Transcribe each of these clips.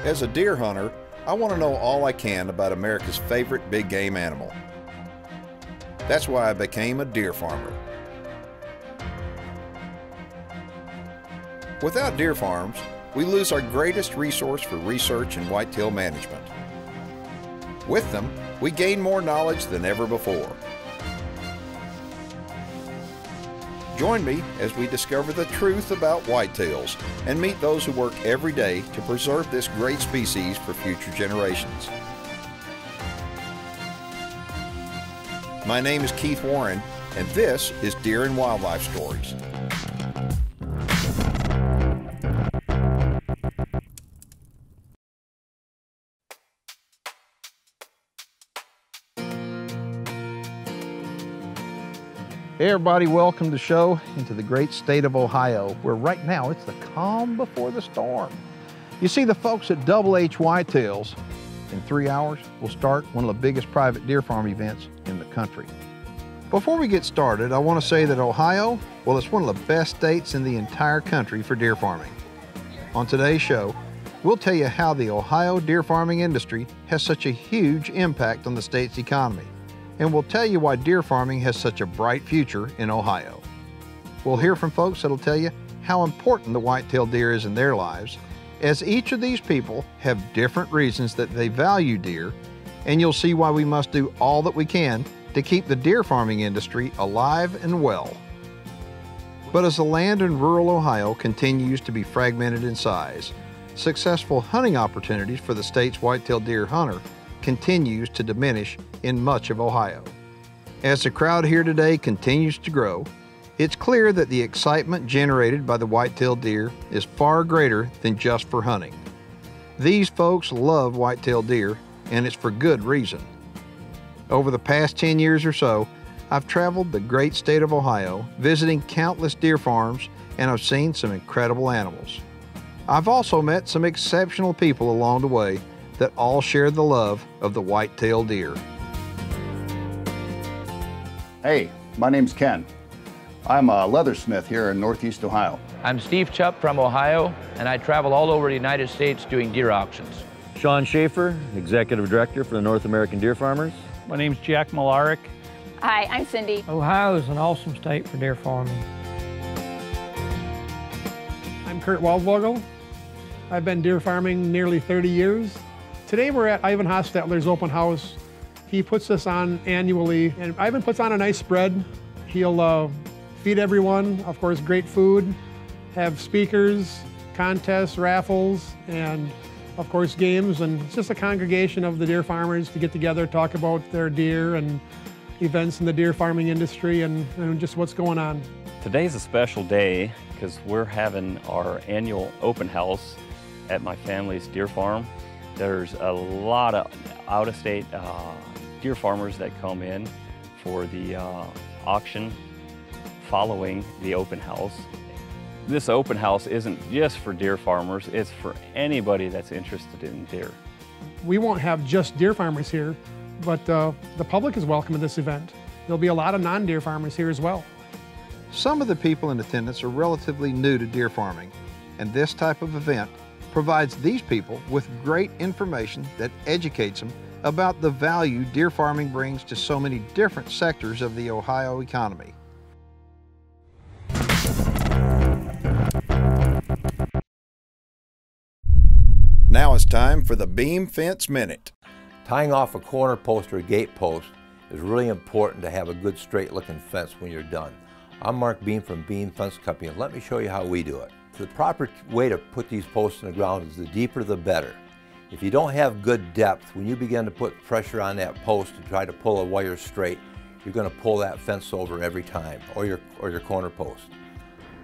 As a deer hunter, I want to know all I can about America's favorite big game animal. That's why I became a deer farmer. Without deer farms, we lose our greatest resource for research and whitetail management. With them, we gain more knowledge than ever before. Join me as we discover the truth about whitetails and meet those who work every day to preserve this great species for future generations. My name is Keith Warren, and this is Deer and Wildlife Stories. Hey everybody, welcome to the show into the great state of Ohio, where right now it's the calm before the storm. You see, the folks at Double H Whitetails, in 3 hours, will start one of the biggest private deer farm events in the country. Before we get started, I want to say that Ohio, well, it's one of the best states in the entire country for deer farming. On today's show, we'll tell you how the Ohio deer farming industry has such a huge impact on the state's economy. And we'll tell you why deer farming has such a bright future in Ohio. We'll hear from folks that'll tell you how important the whitetail deer is in their lives, as each of these people have different reasons that they value deer, and you'll see why we must do all that we can to keep the deer farming industry alive and well. But as the land in rural Ohio continues to be fragmented in size, successful hunting opportunities for the state's whitetail deer hunter continues to diminish in much of Ohio. As the crowd here today continues to grow, it's clear that the excitement generated by the whitetail deer is far greater than just for hunting. These folks love whitetail deer, and it's for good reason. Over the past 10 years or so, I've traveled the great state of Ohio, visiting countless deer farms, and I've seen some incredible animals. I've also met some exceptional people along the way that all share the love of the whitetail deer. Hey, my name's Ken. I'm a leathersmith here in Northeast Ohio. I'm Steve Chupp from Ohio, and I travel all over the United States doing deer auctions. Sean Schaefer, Executive Director for the North American Deer Farmers. My name's Jack Malarick. Hi, I'm Cindy. Ohio is an awesome state for deer farming. I'm Kurt Waldvogel. I've been deer farming nearly 30 years. Today we're at Ivan Hostetler's open house. He puts this on annually, and Ivan puts on a nice spread. He'll feed everyone, of course, great food, have speakers, contests, raffles, and of course games, and it's just a congregation of the deer farmers to get together, talk about their deer and events in the deer farming industry and just what's going on. Today's a special day because we're having our annual open house at my family's deer farm. There's a lot of out-of-state deer farmers that come in for the auction following the open house. This open house isn't just for deer farmers, it's for anybody that's interested in deer. We won't have just deer farmers here, but the public is welcome at this event. There'll be a lot of non-deer farmers here as well. Some of the people in attendance are relatively new to deer farming, and this type of event provides these people with great information that educates them about the value deer farming brings to so many different sectors of the Ohio economy. Now it's time for the Beam Fence Minute. Tying off a corner post or a gate post is really important to have a good straight looking fence when you're done. I'm Mark Beam from Beam Fence Company, and let me show you how we do it. The proper way to put these posts in the ground is the deeper the better. If you don't have good depth, when you begin to put pressure on that post to try to pull a wire straight, you're going to pull that fence over every time, or your corner post.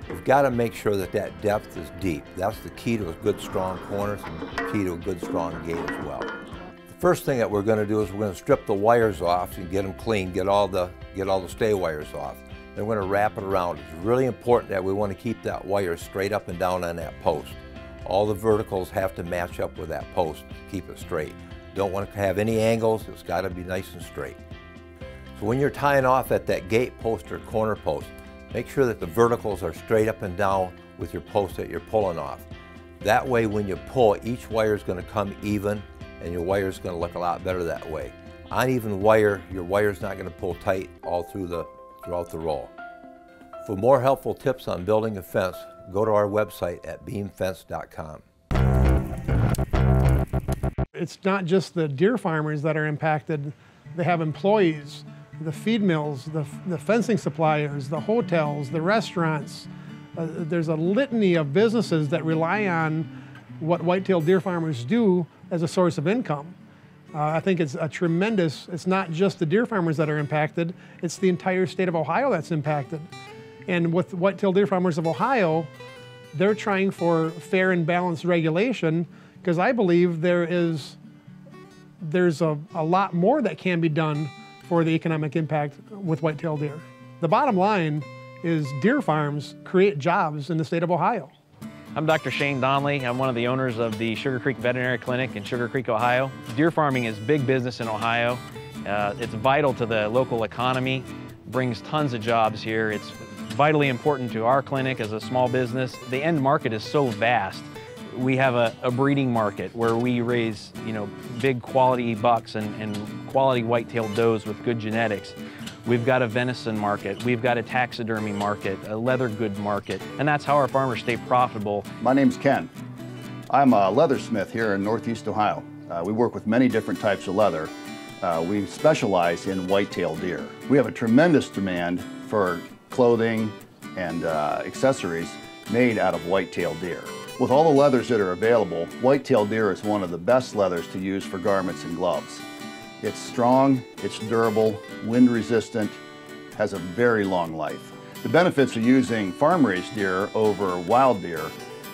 You've got to make sure that that depth is deep. That's the key to a good strong corner and the key to a good strong gate as well. The first thing that we're going to do is we're going to strip the wires off and get them clean, get all the stay wires off. Then we're going to wrap it around. It's really important that we want to keep that wire straight up and down on that post. All the verticals have to match up with that post to keep it straight. Don't want to have any angles, it's got to be nice and straight. So when you're tying off at that gate post or corner post, make sure that the verticals are straight up and down with your post that you're pulling off. That way when you pull, each wire is going to come even and your wire is going to look a lot better that way. Uneven wire, your wire is not going to pull tight all throughout the roll. For more helpful tips on building a fence, go to our website at beamfence.com. It's not just the deer farmers that are impacted. They have employees, the feed mills, the fencing suppliers, the hotels, the restaurants. There's a litany of businesses that rely on what whitetail deer farmers do as a source of income. I think it's a tremendous, it's not just the deer farmers that are impacted, it's the entire state of Ohio that's impacted. And with Whitetail Deer Farmers of Ohio, they're trying for fair and balanced regulation, because I believe there's a lot more that can be done for the economic impact with whitetail deer. The bottom line is deer farms create jobs in the state of Ohio. I'm Dr. Shane Donnelly. I'm one of the owners of the Sugar Creek Veterinary Clinic in Sugar Creek, Ohio. Deer farming is big business in Ohio. It's vital to the local economy, brings tons of jobs here. It's vitally important to our clinic as a small business. The end market is so vast. We have a breeding market where we raise, big quality bucks and quality white-tailed does with good genetics. We've got a venison market, we've got a taxidermy market, a leather good market, and that's how our farmers stay profitable. My name's Ken. I'm a leathersmith here in Northeast Ohio. We work with many different types of leather. We specialize in whitetail deer. We have a tremendous demand for clothing and accessories made out of whitetail deer. With all the leathers that are available, whitetail deer is one of the best leathers to use for garments and gloves. It's strong, it's durable, wind resistant, has a very long life. The benefits of using farm-raised deer over wild deer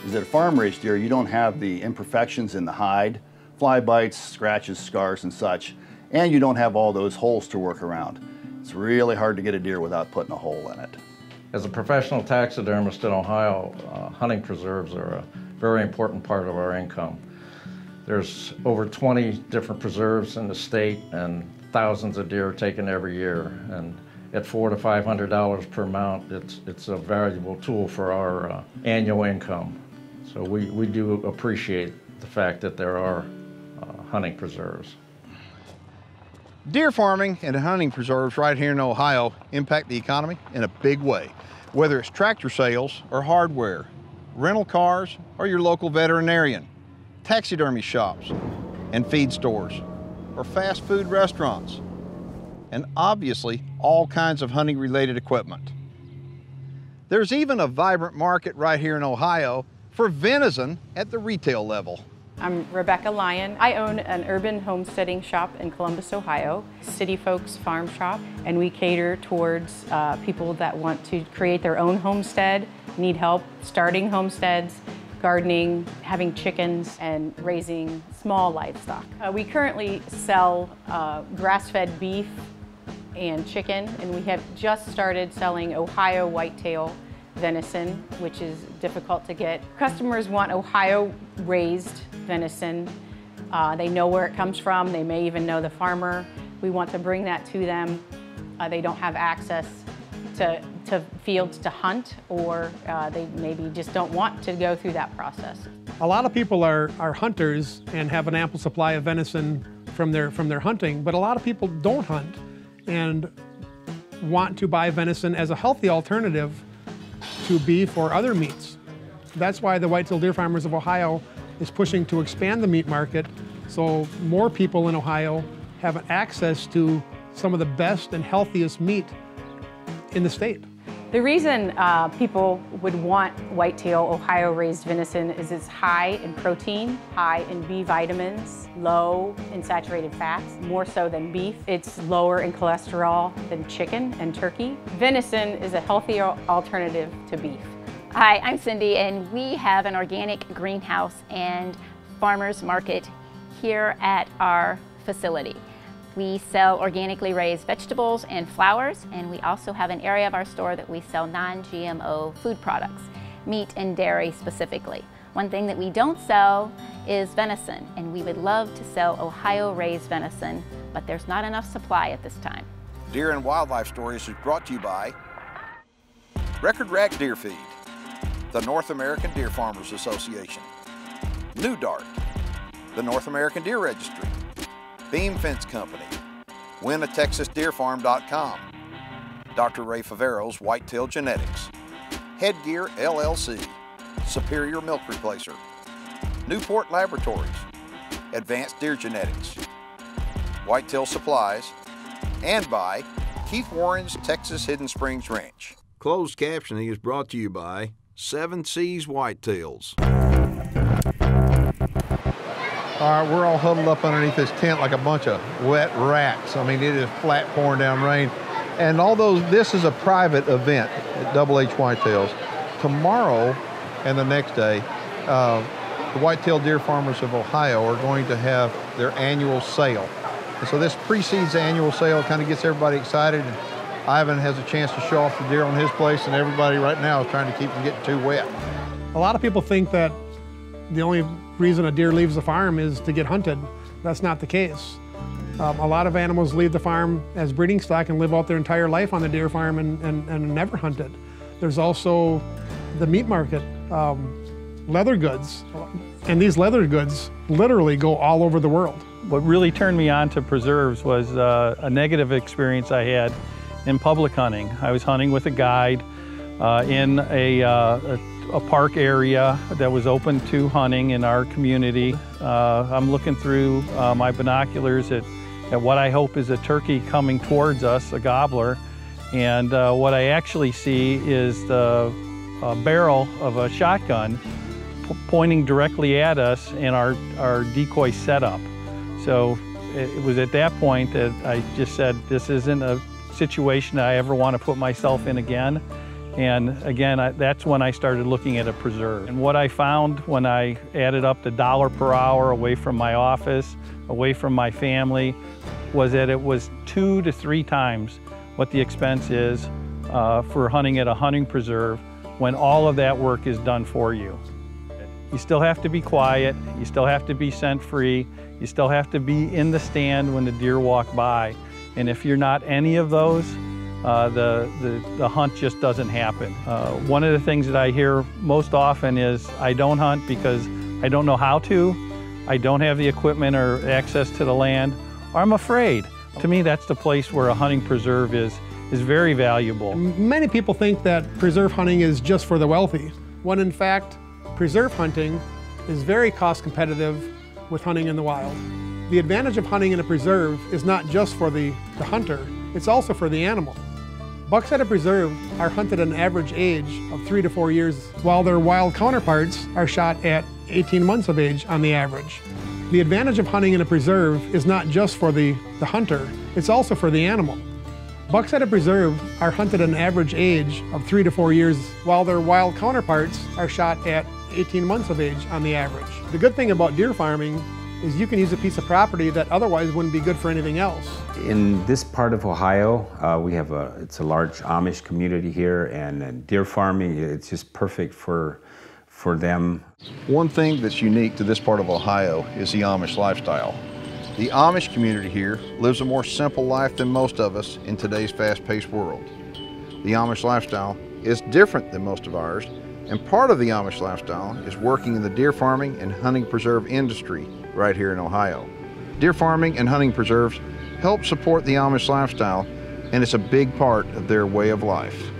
is that a farm-raised deer, you don't have the imperfections in the hide, fly bites, scratches, scars, and such, and you don't have all those holes to work around. It's really hard to get a deer without putting a hole in it. As a professional taxidermist in Ohio, hunting preserves are a very important part of our income. There's over 20 different preserves in the state, and thousands of deer are taken every year. And at $400 to $500 per mount, it's a valuable tool for our annual income. So we do appreciate the fact that there are hunting preserves. Deer farming and hunting preserves right here in Ohio impact the economy in a big way. Whether it's tractor sales or hardware, rental cars or your local veterinarian, taxidermy shops and feed stores, or fast food restaurants, and obviously all kinds of hunting related equipment. There's even a vibrant market right here in Ohio for venison at the retail level. I'm Rebecca Lyon. I own an urban homesteading shop in Columbus, Ohio, City Folks Farm Shop, and we cater towards people that want to create their own homestead, need help starting homesteads, gardening, having chickens, and raising small livestock. We currently sell grass-fed beef and chicken, and we have just started selling Ohio whitetail venison, which is difficult to get. Customers want Ohio-raised venison. They know where it comes from. They may even know the farmer. We want to bring that to them. They don't have access to fields to hunt, or they maybe just don't want to go through that process. A lot of people are hunters and have an ample supply of venison from their hunting, but a lot of people don't hunt and want to buy venison as a healthy alternative to beef or other meats. That's why the Whitetail Deer Farmers of Ohio is pushing to expand the meat market so more people in Ohio have access to some of the best and healthiest meat in the state. The reason people would want whitetail Ohio-raised venison is it's high in protein, high in B vitamins, low in saturated fats, more so than beef. It's lower in cholesterol than chicken and turkey. Venison is a healthier alternative to beef. Hi, I'm Cindy, and we have an organic greenhouse and farmers market here at our facility. We sell organically raised vegetables and flowers, and we also have an area of our store that we sell non-GMO food products, meat and dairy specifically. One thing that we don't sell is venison, and we would love to sell Ohio-raised venison, but there's not enough supply at this time. Deer and Wildlife Stories is brought to you by Record Rack Deer Feed, the North American Deer Farmers Association, New Dart, the North American Deer Registry, Beam Fence Company, WinATexasDeerFarm.com, Dr. Ray Favero's Whitetail Genetics, Headgear LLC, Superior Milk Replacer, Newport Laboratories, Advanced Deer Genetics, Whitetail Supplies, and by Keith Warren's Texas Hidden Springs Ranch. Closed captioning is brought to you by 7 Seas Whitetails. All right, we're all huddled up underneath this tent like a bunch of wet rats. I mean, it is flat pouring down rain. And although this is a private event at Double H Whitetails, tomorrow and the next day, the Whitetail Deer Farmers of Ohio are going to have their annual sale. And so this precedes the annual sale, kind of gets everybody excited. And Ivan has a chance to show off the deer on his place, and everybody right now is trying to keep them getting too wet. A lot of people think that the only reason a deer leaves the farm is to get hunted. That's not the case. A lot of animals leave the farm as breeding stock and live out their entire life on the deer farm and never hunted. There's also the meat market, leather goods, and these leather goods literally go all over the world. What really turned me on to preserves was a negative experience I had in public hunting. I was hunting with a guide in a park area that was open to hunting in our community. I'm looking through my binoculars at what I hope is a turkey coming towards us, a gobbler, and what I actually see is the barrel of a shotgun pointing directly at us in our decoy setup. So it was at that point that I just said, this isn't a situation I ever want to put myself in again. And again, that's when I started looking at a preserve. And what I found when I added up the $1 per hour away from my office, away from my family, was that it was 2 to 3 times what the expense is for hunting at a hunting preserve when all of that work is done for you. You still have to be quiet, you still have to be scent free, you still have to be in the stand when the deer walk by. And if you're not any of those, the hunt just doesn't happen. One of the things that I hear most often is, I don't hunt because I don't know how to, I don't have the equipment or access to the land, or I'm afraid. To me, that's the place where a hunting preserve is very valuable. Many people think that preserve hunting is just for the wealthy, when in fact, preserve hunting is very cost competitive with hunting in the wild. The advantage of hunting in a preserve is not just for the hunter, it's also for the animal. Bucks at a preserve are hunted at an average age of 3 to 4 years, while their wild counterparts are shot at 18 months of age on the average. The advantage of hunting in a preserve is not just for the hunter, it's also for the animal. Bucks at a preserve are hunted at an average age of 3 to 4 years, while their wild counterparts are shot at 18 months of age on the average. The good thing about deer farming is you can use a piece of property that otherwise wouldn't be good for anything else. In this part of Ohio, it's a large Amish community here, and deer farming, it's just perfect for them. One thing that's unique to this part of Ohio is the Amish lifestyle. The Amish community here lives a more simple life than most of us in today's fast-paced world. The Amish lifestyle is different than most of ours, and part of the Amish lifestyle is working in the deer farming and hunting preserve industry right here in Ohio. Deer farming and hunting preserves help support the Amish lifestyle, and it's a big part of their way of life.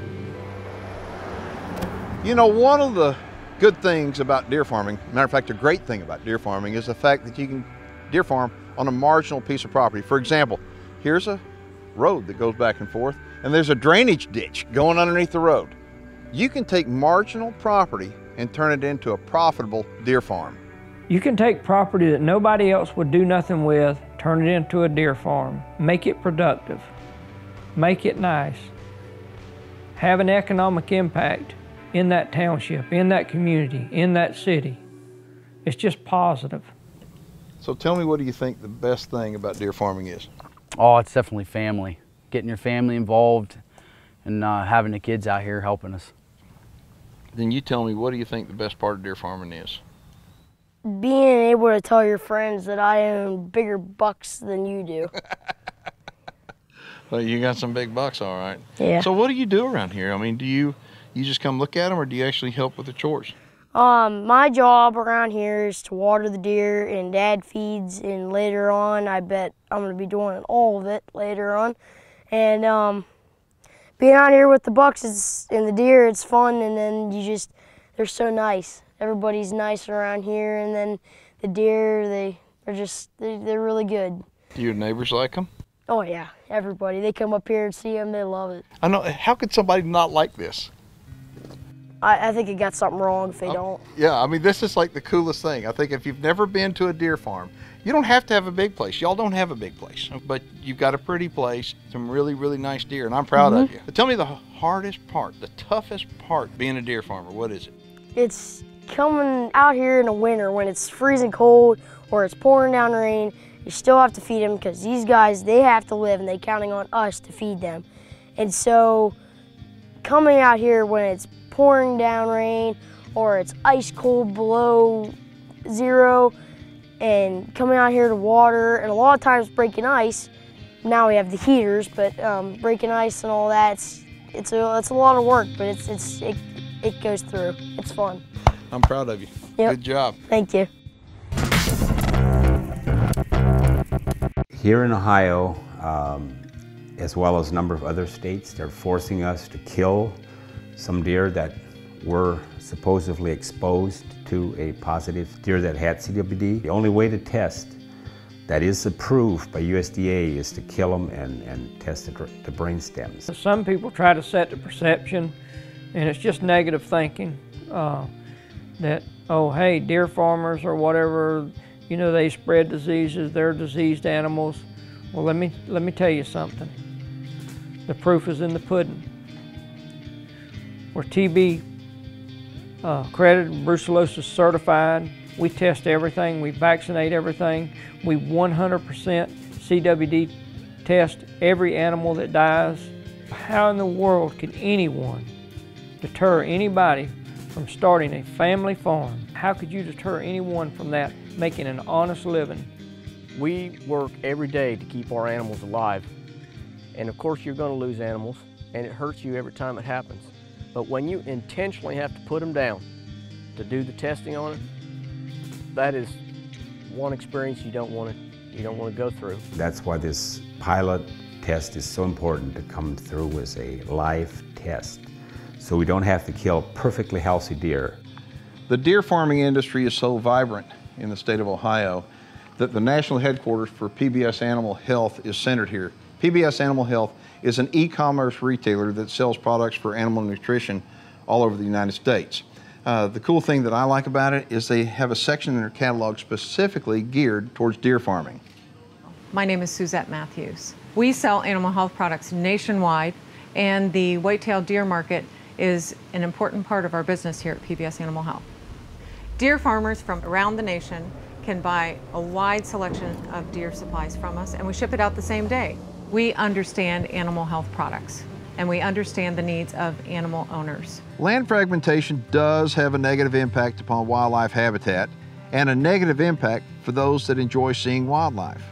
You know, one of the good things about deer farming, matter of fact, a great thing about deer farming, is the fact that you can deer farm on a marginal piece of property. For example, here's a road that goes back and forth, and there's a drainage ditch going underneath the road. You can take marginal property and turn it into a profitable deer farm. You can take property that nobody else would do nothing with, turn it into a deer farm, make it productive, make it nice, have an economic impact in that township, in that community, in that city. It's just positive. So tell me, what do you think the best thing about deer farming is? Oh, it's definitely family. Getting your family involved and having the kids out here helping us. Then you tell me, what do you think the best part of deer farming is? Being able to tell your friends that I own bigger bucks than you do. Well, you got some big bucks, all right. Yeah. So what do you do around here? I mean, do you just come look at them, or do you actually help with the chores? My job around here is to water the deer, and Dad feeds, and later on I bet I'm going to be doing all of it later on. And being out here with the bucks and the deer, it's fun, and then they're so nice. Everybody's nice around here, and then the deer, they're really good. Do your neighbors like them? Oh yeah, everybody. They come up here and see them, they love it. I know, how could somebody not like this? I think it got something wrong if they don't. Yeah, I mean, this is like the coolest thing. I think if you've never been to a deer farm, you don't have to have a big place. Y'all don't have a big place, but you've got a pretty place, some really, really nice deer, and I'm proud of you. But tell me the hardest part, the toughest part being a deer farmer, what is it? It's coming out here in the winter when it's freezing cold or it's pouring down rain. You still have to feed them because these guys, they have to live and they're counting on us to feed them. And so coming out here when it's pouring down rain or it's ice cold below zero and coming out here to water, and a lot of times breaking ice. Now we have the heaters, but breaking ice and all that, it's a lot of work, but it goes through. It's fun. I'm proud of you. Yep. Good job. Thank you. Here in Ohio, as well as a number of other states, they're forcing us to kill some deer that were supposedly exposed to a positive deer that had CWD. The only way to test that is approved by USDA is to kill them and test the brain stems. Some people try to set the perception, and it's just negative thinking, that, oh, hey, deer farmers or whatever, you know, they spread diseases, they're diseased animals. Well, let me tell you something. The proof is in the pudding. We're TB accredited, brucellosis certified. We test everything, we vaccinate everything. We 100% CWD test every animal that dies. How in the world can anyone deter anybody from starting a family farm? How could you deter anyone from that, making an honest living? We work every day to keep our animals alive. And of course you're going to lose animals, and it hurts you every time it happens. But when you intentionally have to put them down to do the testing on it, that is one experience you don't want to go through. That's why this pilot test is so important to come through as a live test, so we don't have to kill perfectly healthy deer. The deer farming industry is so vibrant in the state of Ohio that the national headquarters for PBS Animal Health is centered here. PBS Animal Health is an e-commerce retailer that sells products for animal nutrition all over the United States. The cool thing that I like about it is they have a section in their catalog specifically geared towards deer farming. My name is Suzette Matthews. We sell animal health products nationwide, and the whitetail deer market is an important part of our business here at PBS Animal Health. Deer farmers from around the nation can buy a wide selection of deer supplies from us, and we ship it out the same day. We understand animal health products, and we understand the needs of animal owners. Land fragmentation does have a negative impact upon wildlife habitat and a negative impact for those that enjoy seeing wildlife.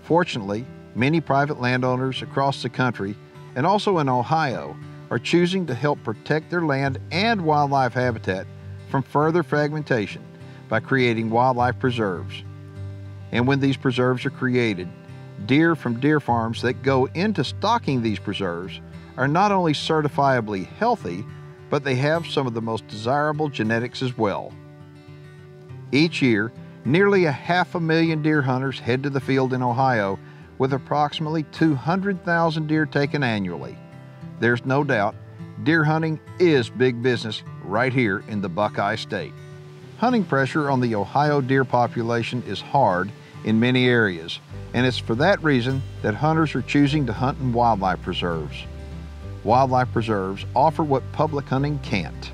Fortunately, many private landowners across the country and also in Ohio are choosing to help protect their land and wildlife habitat from further fragmentation by creating wildlife preserves. And when these preserves are created, deer from deer farms that go into stocking these preserves are not only certifiably healthy, but they have some of the most desirable genetics as well. Each year, nearly 500,000 deer hunters head to the field in Ohio, with approximately 200,000 deer taken annually. There's no doubt deer hunting is big business right here in the Buckeye State. Hunting pressure on the Ohio deer population is hard in many areas, and it's for that reason that hunters are choosing to hunt in wildlife preserves. Wildlife preserves offer what public hunting can't.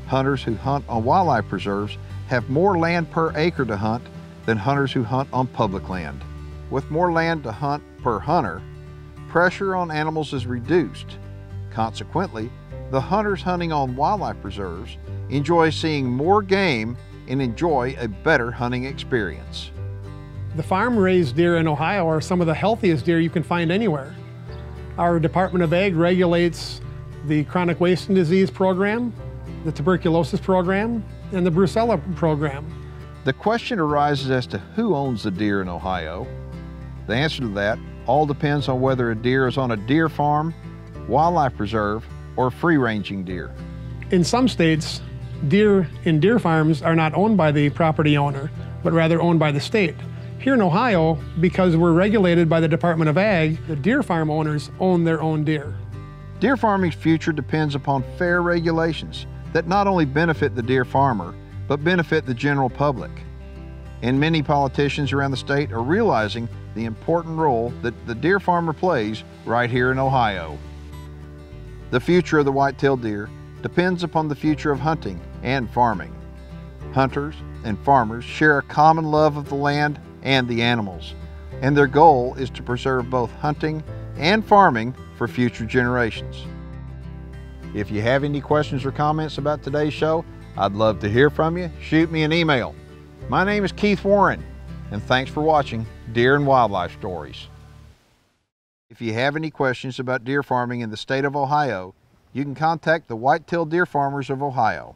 Hunters who hunt on wildlife preserves have more land per acre to hunt than hunters who hunt on public land. With more land to hunt per hunter, pressure on animals is reduced. Consequently, the hunters hunting on wildlife preserves enjoy seeing more game and enjoy a better hunting experience. The farm-raised deer in Ohio are some of the healthiest deer you can find anywhere. Our Department of Ag regulates the chronic wasting disease program, the tuberculosis program, and the brucella program. The question arises as to who owns the deer in Ohio. The answer to that all depends on whether a deer is on a deer farm, wildlife preserve, or free-ranging deer. In some states, deer in deer farms are not owned by the property owner, but rather owned by the state. Here in Ohio, because we're regulated by the Department of Ag, the deer farm owners own their own deer. Deer farming's future depends upon fair regulations that not only benefit the deer farmer, but benefit the general public. And many politicians around the state are realizing the important role that the deer farmer plays right here in Ohio. The future of the white-tailed deer depends upon the future of hunting and farming. Hunters and farmers share a common love of the land and the animals, and their goal is to preserve both hunting and farming for future generations. If you have any questions or comments about today's show, I'd love to hear from you. Shoot me an email. My name is Keith Warren, and thanks for watching Deer and Wildlife Stories. If you have any questions about deer farming in the state of Ohio, you can contact the Whitetail Deer Farmers of Ohio.